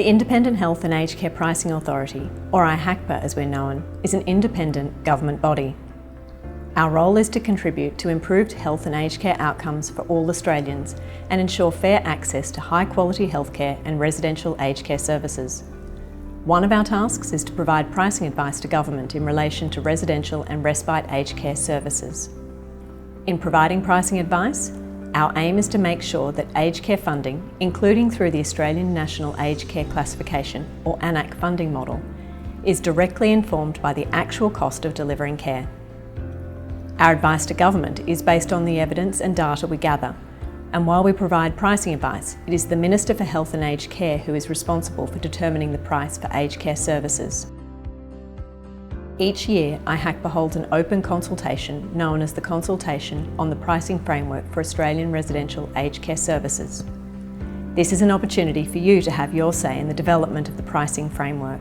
The Independent Health and Aged Care Pricing Authority, or IHACPA as we're known, is an independent government body. Our role is to contribute to improved health and aged care outcomes for all Australians and ensure fair access to high-quality healthcare and residential aged care services. One of our tasks is to provide pricing advice to government in relation to residential and respite aged care services. In providing pricing advice, our aim is to make sure that aged care funding, including through the Australian National Aged Care Classification, or ANAC funding model, is directly informed by the actual cost of delivering care. Our advice to government is based on the evidence and data we gather, and while we provide pricing advice, it is the Minister for Health and Aged Care who is responsible for determining the price for aged care services. Each year, IHACPA holds an open consultation known as the Consultation on the Pricing Framework for Australian Residential Aged Care Services. This is an opportunity for you to have your say in the development of the pricing framework.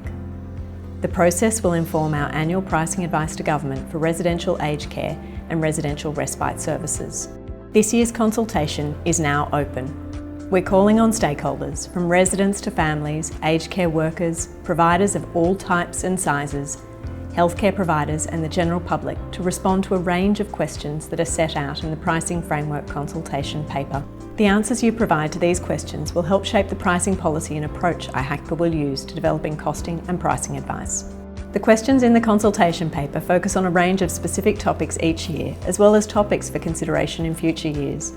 The process will inform our annual pricing advice to government for residential aged care and residential respite services. This year's consultation is now open. We're calling on stakeholders, from residents to families, aged care workers, providers of all types and sizes, healthcare providers and the general public to respond to a range of questions that are set out in the Pricing Framework Consultation Paper. The answers you provide to these questions will help shape the pricing policy and approach IHACPA will use to developing costing and pricing advice. The questions in the consultation paper focus on a range of specific topics each year, as well as topics for consideration in future years.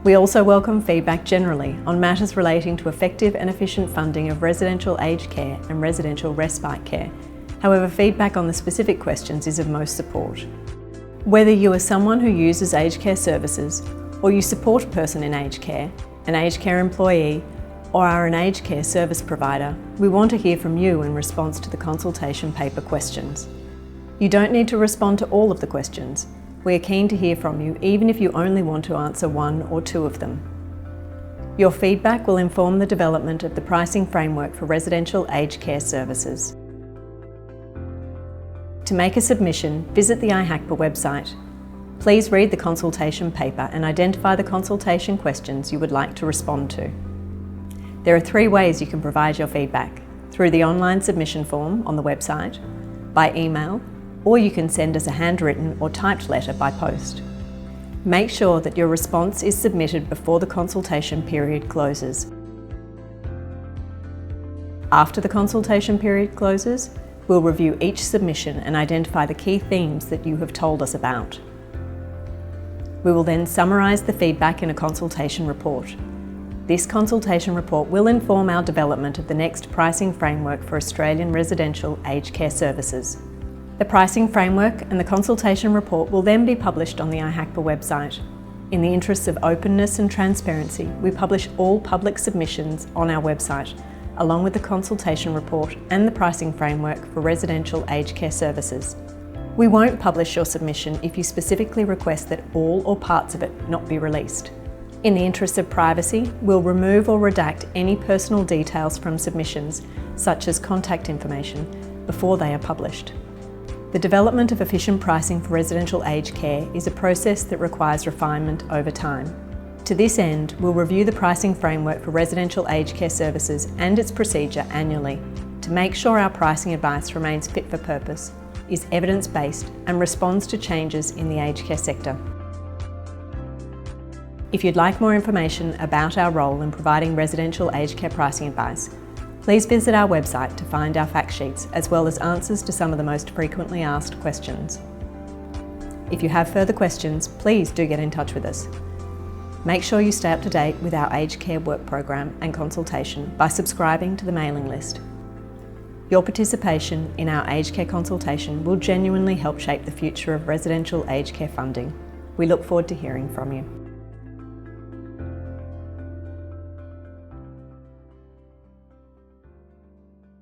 We also welcome feedback generally on matters relating to effective and efficient funding of residential aged care and residential respite care. However, feedback on the specific questions is of most support. Whether you are someone who uses aged care services, or you support a person in aged care, an aged care employee, or are an aged care service provider, we want to hear from you in response to the consultation paper questions. You don't need to respond to all of the questions. We are keen to hear from you, even if you only want to answer one or two of them. Your feedback will inform the development of the pricing framework for residential aged care services. To make a submission, visit the IHACPA website. Please read the consultation paper and identify the consultation questions you would like to respond to. There are 3 ways you can provide your feedback: through the online submission form on the website, by email, or you can send us a handwritten or typed letter by post. Make sure that your response is submitted before the consultation period closes. After the consultation period closes, we'll review each submission and identify the key themes that you have told us about. We will then summarise the feedback in a consultation report. This consultation report will inform our development of the next pricing framework for Australian residential aged care services. The pricing framework and the consultation report will then be published on the IHACPA website. In the interests of openness and transparency, we publish all public submissions on our website, along with the consultation report and the pricing framework for residential aged care services. We won't publish your submission if you specifically request that all or parts of it not be released. In the interest of privacy, we'll remove or redact any personal details from submissions, such as contact information, before they are published. The development of efficient pricing for residential aged care is a process that requires refinement over time. To this end, we'll review the pricing framework for residential aged care services and its procedure annually to make sure our pricing advice remains fit for purpose, is evidence-based and responds to changes in the aged care sector. If you'd like more information about our role in providing residential aged care pricing advice, please visit our website to find our fact sheets as well as answers to some of the most frequently asked questions. If you have further questions, please do get in touch with us. Make sure you stay up to date with our aged care work program and consultation by subscribing to the mailing list. Your participation in our aged care consultation will genuinely help shape the future of residential aged care funding. We look forward to hearing from you.